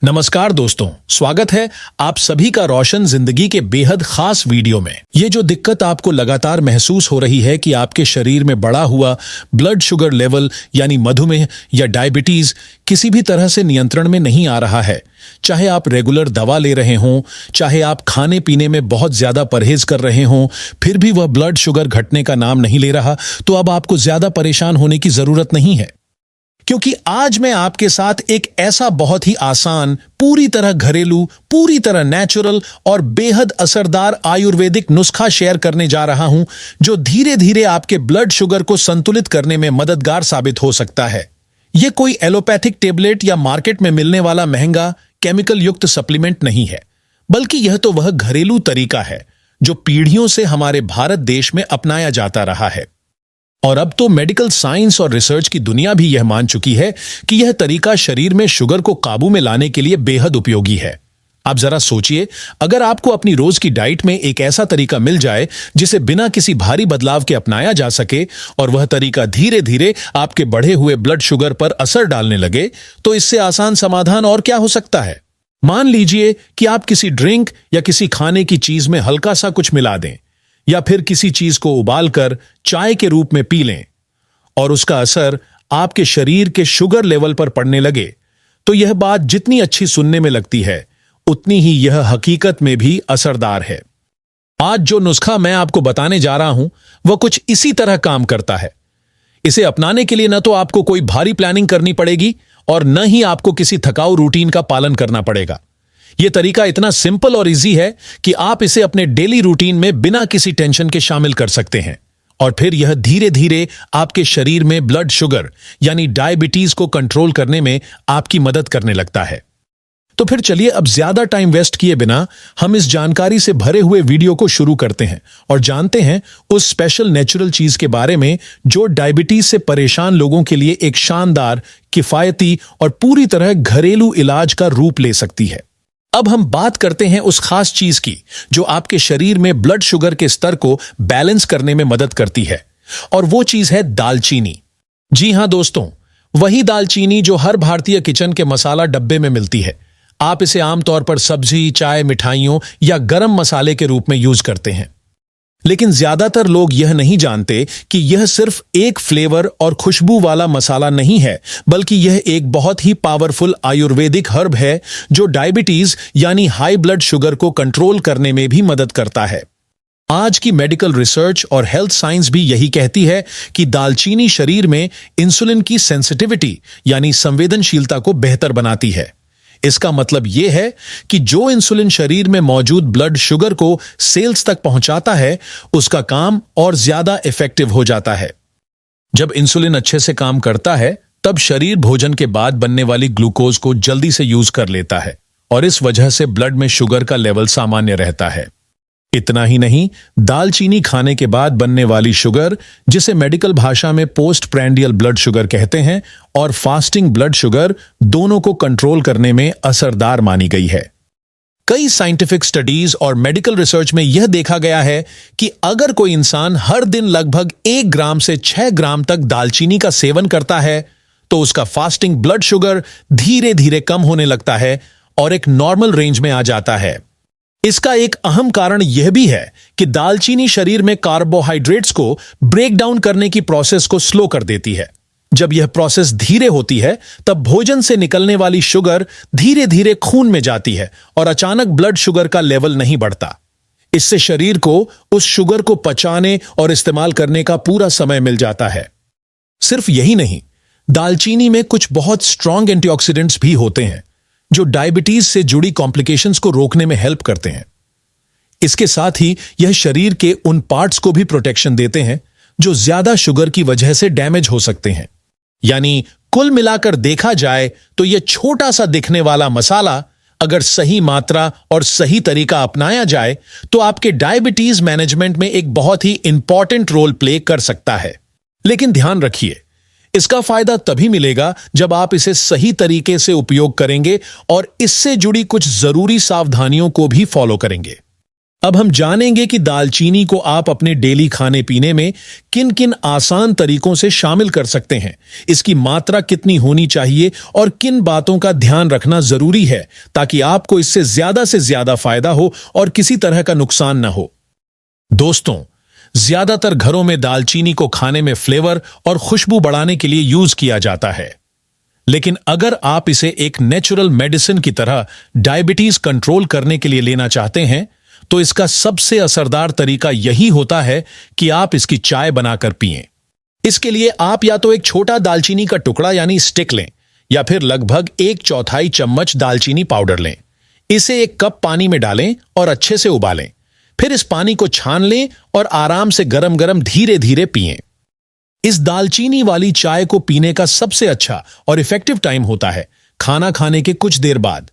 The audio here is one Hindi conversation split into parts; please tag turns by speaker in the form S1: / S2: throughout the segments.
S1: नमस्कार दोस्तों, स्वागत है आप सभी का रोशन जिंदगी के बेहद खास वीडियो में। ये जो दिक्कत आपको लगातार महसूस हो रही है कि आपके शरीर में बढ़ा हुआ ब्लड शुगर लेवल यानी मधुमेह या डायबिटीज किसी भी तरह से नियंत्रण में नहीं आ रहा है, चाहे आप रेगुलर दवा ले रहे हों, चाहे आप खाने पीने में बहुत ज्यादा परहेज कर रहे हों, फिर भी वह ब्लड शुगर घटने का नाम नहीं ले रहा, तो अब आपको ज्यादा परेशान होने की जरूरत नहीं है, क्योंकि आज मैं आपके साथ एक ऐसा बहुत ही आसान, पूरी तरह घरेलू, पूरी तरह नेचुरल और बेहद असरदार आयुर्वेदिक नुस्खा शेयर करने जा रहा हूं, जो धीरे धीरे आपके ब्लड शुगर को संतुलित करने में मददगार साबित हो सकता है। यह कोई एलोपैथिक टेबलेट या मार्केट में मिलने वाला महंगा केमिकल युक्त सप्लीमेंट नहीं है, बल्कि यह तो वह घरेलू तरीका है जो पीढ़ियों से हमारे भारत देश में अपनाया जाता रहा है। और अब तो मेडिकल साइंस और रिसर्च की दुनिया भी यह मान चुकी है कि यह तरीका शरीर में शुगर को काबू में लाने के लिए बेहद उपयोगी है। आप जरा सोचिए, अगर आपको अपनी रोज की डाइट में एक ऐसा तरीका मिल जाए जिसे बिना किसी भारी बदलाव के अपनाया जा सके और वह तरीका धीरे धीरे आपके बढ़े हुए ब्लड शुगर पर असर डालने लगे, तो इससे आसान समाधान और क्या हो सकता है। मान लीजिए कि आप किसी ड्रिंक या किसी खाने की चीज में हल्का सा कुछ मिला दें, या फिर किसी चीज को उबालकर चाय के रूप में पी लें और उसका असर आपके शरीर के शुगर लेवल पर पड़ने लगे, तो यह बात जितनी अच्छी सुनने में लगती है, उतनी ही यह हकीकत में भी असरदार है। आज जो नुस्खा मैं आपको बताने जा रहा हूं, वह कुछ इसी तरह काम करता है। इसे अपनाने के लिए न तो आपको कोई भारी प्लानिंग करनी पड़ेगी और न ही आपको किसी थकाऊ रूटीन का पालन करना पड़ेगा। यह तरीका इतना सिंपल और इजी है कि आप इसे अपने डेली रूटीन में बिना किसी टेंशन के शामिल कर सकते हैं, और फिर यह धीरे धीरे आपके शरीर में ब्लड शुगर यानी डायबिटीज को कंट्रोल करने में आपकी मदद करने लगता है। तो फिर चलिए अब ज्यादा टाइम वेस्ट किए बिना हम इस जानकारी से भरे हुए वीडियो को शुरू करते हैं और जानते हैं उस स्पेशल नेचुरल चीज के बारे में जो डायबिटीज से परेशान लोगों के लिए एक शानदार, किफायती और पूरी तरह घरेलू इलाज का रूप ले सकती है। अब हम बात करते हैं उस खास चीज की जो आपके शरीर में ब्लड शुगर के स्तर को बैलेंस करने में मदद करती है, और वो चीज है दालचीनी। जी हां दोस्तों, वही दालचीनी जो हर भारतीय किचन के मसाला डब्बे में मिलती है। आप इसे आमतौर पर सब्जी, चाय, मिठाइयों या गरम मसाले के रूप में यूज करते हैं, लेकिन ज्यादातर लोग यह नहीं जानते कि यह सिर्फ एक फ्लेवर और खुशबू वाला मसाला नहीं है, बल्कि यह एक बहुत ही पावरफुल आयुर्वेदिक हर्ब है जो डायबिटीज यानी हाई ब्लड शुगर को कंट्रोल करने में भी मदद करता है। आज की मेडिकल रिसर्च और हेल्थ साइंस भी यही कहती है कि दालचीनी शरीर में इंसुलिन की सेंसिटिविटी यानी संवेदनशीलता को बेहतर बनाती है। इसका मतलब यह है कि जो इंसुलिन शरीर में मौजूद ब्लड शुगर को सेल्स तक पहुंचाता है, उसका काम और ज्यादा इफेक्टिव हो जाता है। जब इंसुलिन अच्छे से काम करता है, तब शरीर भोजन के बाद बनने वाली ग्लूकोज को जल्दी से यूज कर लेता है और इस वजह से ब्लड में शुगर का लेवल सामान्य रहता है। इतना ही नहीं, दालचीनी खाने के बाद बनने वाली शुगर, जिसे मेडिकल भाषा में पोस्ट प्रैंडियल ब्लड शुगर कहते हैं, और फास्टिंग ब्लड शुगर दोनों को कंट्रोल करने में असरदार मानी गई है। कई साइंटिफिक स्टडीज और मेडिकल रिसर्च में यह देखा गया है कि अगर कोई इंसान हर दिन लगभग 1 ग्राम से 6 ग्राम तक दालचीनी का सेवन करता है, तो उसका फास्टिंग ब्लड शुगर धीरे धीरे कम होने लगता है और एक नॉर्मल रेंज में आ जाता है। इसका एक अहम कारण यह भी है कि दालचीनी शरीर में कार्बोहाइड्रेट्स को ब्रेक डाउन करने की प्रोसेस को स्लो कर देती है। जब यह प्रोसेस धीरे होती है, तब भोजन से निकलने वाली शुगर धीरे धीरे खून में जाती है और अचानक ब्लड शुगर का लेवल नहीं बढ़ता। इससे शरीर को उस शुगर को पचाने और इस्तेमाल करने का पूरा समय मिल जाता है। सिर्फ यही नहीं, दालचीनी में कुछ बहुत स्ट्रॉन्ग एंटीऑक्सीडेंट्स भी होते हैं जो डायबिटीज से जुड़ी कॉम्प्लिकेशंस को रोकने में हेल्प करते हैं। इसके साथ ही यह शरीर के उन पार्ट्स को भी प्रोटेक्शन देते हैं जो ज्यादा शुगर की वजह से डैमेज हो सकते हैं। यानी कुल मिलाकर देखा जाए तो यह छोटा सा दिखने वाला मसाला अगर सही मात्रा और सही तरीका अपनाया जाए, तो आपके डायबिटीज मैनेजमेंट में एक बहुत ही इंपॉर्टेंट रोल प्ले कर सकता है। लेकिन ध्यान रखिए, इसका फायदा तभी मिलेगा जब आप इसे सही तरीके से उपयोग करेंगे और इससे जुड़ी कुछ जरूरी सावधानियों को भी फॉलो करेंगे। अब हम जानेंगे कि दालचीनी को आप अपने डेली खाने पीने में किन किन आसान तरीकों से शामिल कर सकते हैं, इसकी मात्रा कितनी होनी चाहिए और किन बातों का ध्यान रखना जरूरी है ताकि आपको इससे ज्यादा फायदा हो और किसी तरह का नुकसान ना हो। दोस्तों, ज्यादातर घरों में दालचीनी को खाने में फ्लेवर और खुशबू बढ़ाने के लिए यूज किया जाता है, लेकिन अगर आप इसे एक नेचुरल मेडिसिन की तरह डायबिटीज कंट्रोल करने के लिए लेना चाहते हैं तो इसका सबसे असरदार तरीका यही होता है कि आप इसकी चाय बनाकर पिएं। इसके लिए आप या तो एक छोटा दालचीनी का टुकड़ा यानी स्टिक लें या फिर लगभग 1/4 चम्मच दालचीनी पाउडर लें। इसे एक कप पानी में डालें और अच्छे से उबालें। फिर इस पानी को छान लें और आराम से गरम गरम धीरे धीरे पिएं। इस दालचीनी वाली चाय को पीने का सबसे अच्छा और इफेक्टिव टाइम होता है खाना खाने के कुछ देर बाद।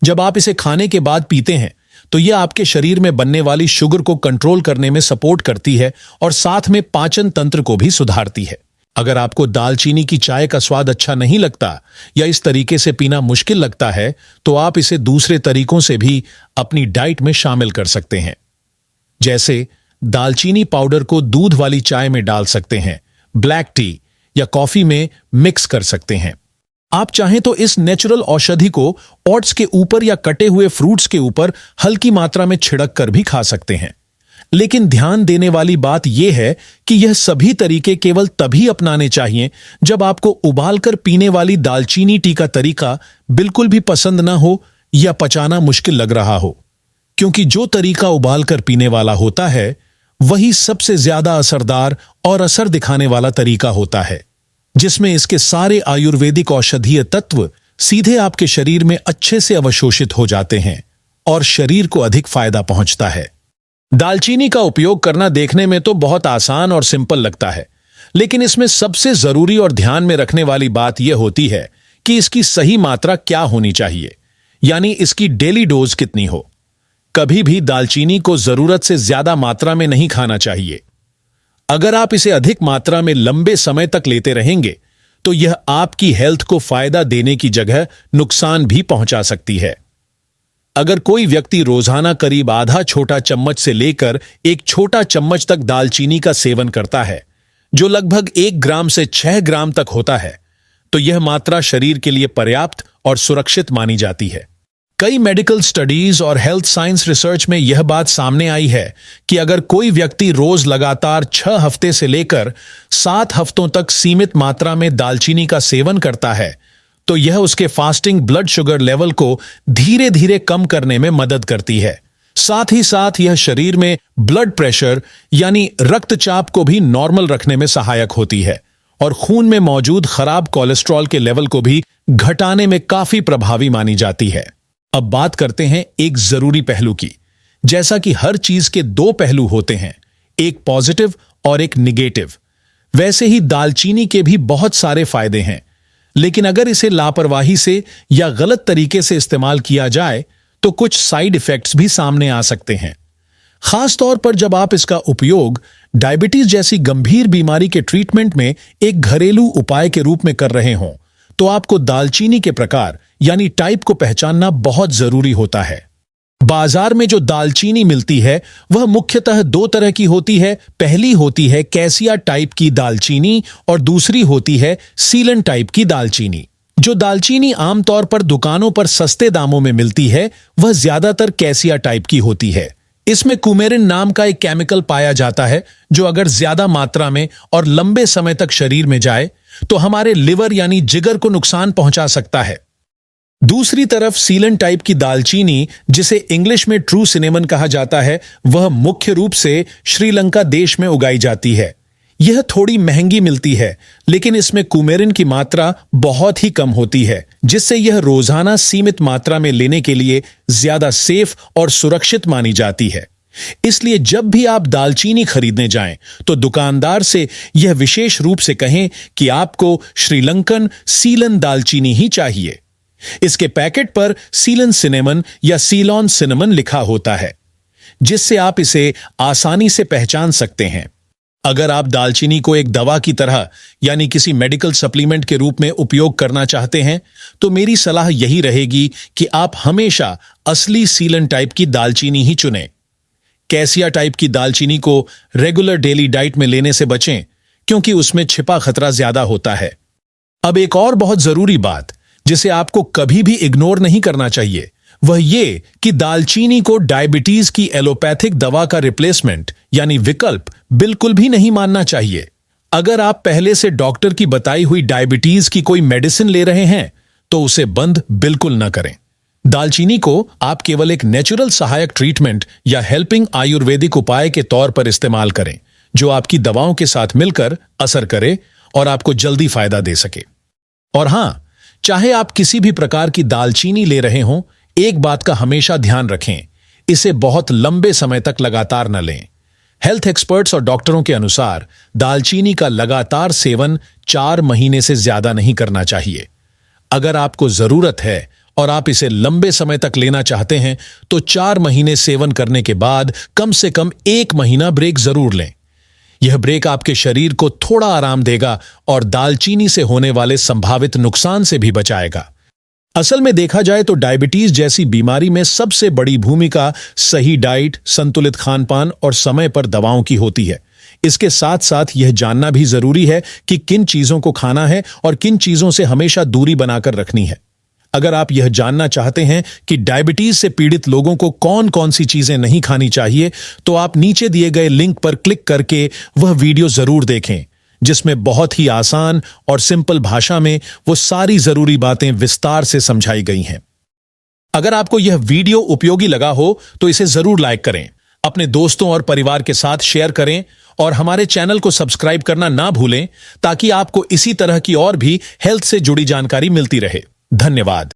S1: जब आप इसे खाने के बाद पीते हैं तो यह आपके शरीर में बनने वाली शुगर को कंट्रोल करने में सपोर्ट करती है और साथ में पाचन तंत्र को भी सुधारती है। अगर आपको दालचीनी की चाय का स्वाद अच्छा नहीं लगता या इस तरीके से पीना मुश्किल लगता है तो आप इसे दूसरे तरीकों से भी अपनी डाइट में शामिल कर सकते हैं। जैसे दालचीनी पाउडर को दूध वाली चाय में डाल सकते हैं, ब्लैक टी या कॉफी में मिक्स कर सकते हैं। आप चाहें तो इस नेचुरल औषधि को ओट्स के ऊपर या कटे हुए फ्रूट्स के ऊपर हल्की मात्रा में छिड़क कर भी खा सकते हैं। लेकिन ध्यान देने वाली बात यह है कि यह सभी तरीके केवल तभी अपनाने चाहिए जब आपको उबालकर पीने वाली दालचीनी टी का तरीका बिल्कुल भी पसंद ना हो या पचाना मुश्किल लग रहा हो, क्योंकि जो तरीका उबालकर पीने वाला होता है वही सबसे ज्यादा असरदार और असर दिखाने वाला तरीका होता है, जिसमें इसके सारे आयुर्वेदिक औषधीय तत्व सीधे आपके शरीर में अच्छे से अवशोषित हो जाते हैं और शरीर को अधिक फायदा पहुंचता है। दालचीनी का उपयोग करना देखने में तो बहुत आसान और सिंपल लगता है, लेकिन इसमें सबसे जरूरी और ध्यान में रखने वाली बात यह होती है कि इसकी सही मात्रा क्या होनी चाहिए, यानी इसकी डेली डोज कितनी हो। कभी भी दालचीनी को जरूरत से ज्यादा मात्रा में नहीं खाना चाहिए। अगर आप इसे अधिक मात्रा में लंबे समय तक लेते रहेंगे तो यह आपकी हेल्थ को फायदा देने की जगह नुकसान भी पहुंचा सकती है। अगर कोई व्यक्ति रोजाना करीब आधा छोटा चम्मच से लेकर एक छोटा चम्मच तक दालचीनी का सेवन करता है, जो लगभग 1 ग्राम से 6 ग्राम तक होता है, तो यह मात्रा शरीर के लिए पर्याप्त और सुरक्षित मानी जाती है। कई मेडिकल स्टडीज और हेल्थ साइंस रिसर्च में यह बात सामने आई है कि अगर कोई व्यक्ति रोज लगातार 6 हफ्ते से लेकर 7 हफ्तों तक सीमित मात्रा में दालचीनी का सेवन करता है तो यह उसके फास्टिंग ब्लड शुगर लेवल को धीरे धीरे कम करने में मदद करती है। साथ ही साथ यह शरीर में ब्लड प्रेशर यानी रक्तचाप को भी नॉर्मल रखने में सहायक होती है और खून में मौजूद खराब कोलेस्ट्रॉल के लेवल को भी घटाने में काफी प्रभावी मानी जाती है। अब बात करते हैं एक जरूरी पहलू की। जैसा कि हर चीज के 2 पहलू होते हैं, एक पॉजिटिव और एक निगेटिव, वैसे ही दालचीनी के भी बहुत सारे फायदे हैं, लेकिन अगर इसे लापरवाही से या गलत तरीके से इस्तेमाल किया जाए तो कुछ साइड इफेक्ट्स भी सामने आ सकते हैं। खास तौर पर जब आप इसका उपयोग डायबिटीज जैसी गंभीर बीमारी के ट्रीटमेंट में एक घरेलू उपाय के रूप में कर रहे हों, तो आपको दालचीनी के प्रकार यानी टाइप को पहचानना बहुत जरूरी होता है। बाजार में जो दालचीनी मिलती है वह मुख्यतः 2 तरह की होती है। पहली होती है कैसिया टाइप की दालचीनी और दूसरी होती है सीलन टाइप की दालचीनी। जो दालचीनी आमतौर पर दुकानों पर सस्ते दामों में मिलती है वह ज्यादातर कैसिया टाइप की होती है। इसमें कुमेरिन नाम का एक केमिकल पाया जाता है जो अगर ज्यादा मात्रा में और लंबे समय तक शरीर में जाए तो हमारे लिवर यानी जिगर को नुकसान पहुंचा सकता है। दूसरी तरफ सीलन टाइप की दालचीनी, जिसे इंग्लिश में ट्रू सिनेमन कहा जाता है, वह मुख्य रूप से श्रीलंका देश में उगाई जाती है। यह थोड़ी महंगी मिलती है, लेकिन इसमें कुमेरिन की मात्रा बहुत ही कम होती है, जिससे यह रोजाना सीमित मात्रा में लेने के लिए ज्यादा सेफ और सुरक्षित मानी जाती है। इसलिए जब भी आप दालचीनी खरीदने जाएं तो दुकानदार से यह विशेष रूप से कहें कि आपको श्रीलंकन सीलन दालचीनी ही चाहिए। इसके पैकेट पर सीलन सिनेमन या सीलॉन सिनेमन लिखा होता है, जिससे आप इसे आसानी से पहचान सकते हैं। अगर आप दालचीनी को एक दवा की तरह यानी किसी मेडिकल सप्लीमेंट के रूप में उपयोग करना चाहते हैं तो मेरी सलाह यही रहेगी कि आप हमेशा असली सीलन टाइप की दालचीनी ही चुनें। कैसिया टाइप की दालचीनी को रेगुलर डेली डाइट में लेने से बचें, क्योंकि उसमें छिपा खतरा ज्यादा होता है। अब एक और बहुत जरूरी बात जिसे आपको कभी भी इग्नोर नहीं करना चाहिए, वह ये कि दालचीनी को डायबिटीज की एलोपैथिक दवा का रिप्लेसमेंट यानी विकल्प बिल्कुल भी नहीं मानना चाहिए। अगर आप पहले से डॉक्टर की बताई हुई डायबिटीज की कोई मेडिसिन ले रहे हैं तो उसे बंद बिल्कुल न करें। दालचीनी को आप केवल एक नेचुरल सहायक ट्रीटमेंट या हेल्पिंग आयुर्वेदिक उपाय के तौर पर इस्तेमाल करें, जो आपकी दवाओं के साथ मिलकर असर करे और आपको जल्दी फायदा दे सके। और हां, चाहे आप किसी भी प्रकार की दालचीनी ले रहे हों, एक बात का हमेशा ध्यान रखें, इसे बहुत लंबे समय तक लगातार न लें। हेल्थ एक्सपर्ट्स और डॉक्टरों के अनुसार दालचीनी का लगातार सेवन 4 महीने से ज्यादा नहीं करना चाहिए। अगर आपको जरूरत है और आप इसे लंबे समय तक लेना चाहते हैं तो 4 महीने सेवन करने के बाद कम से कम 1 महीना ब्रेक जरूर लें। यह ब्रेक आपके शरीर को थोड़ा आराम देगा और दालचीनी से होने वाले संभावित नुकसान से भी बचाएगा। असल में देखा जाए तो डायबिटीज जैसी बीमारी में सबसे बड़ी भूमिका सही डाइट, संतुलित खानपान और समय पर दवाओं की होती है। इसके साथ साथ यह जानना भी जरूरी है कि किन चीजों को खाना है और किन चीजों से हमेशा दूरी बनाकर रखनी है। अगर आप यह जानना चाहते हैं कि डायबिटीज से पीड़ित लोगों को कौन कौन सी चीजें नहीं खानी चाहिए, तो आप नीचे दिए गए लिंक पर क्लिक करके वह वीडियो जरूर देखें, जिसमें बहुत ही आसान और सिंपल भाषा में वो सारी जरूरी बातें विस्तार से समझाई गई हैं। अगर आपको यह वीडियो उपयोगी लगा हो तो इसे जरूर लाइक करें, अपने दोस्तों और परिवार के साथ शेयर करें और हमारे चैनल को सब्सक्राइब करना ना भूलें, ताकि आपको इसी तरह की और भी हेल्थ से जुड़ी जानकारी मिलती रहे। धन्यवाद।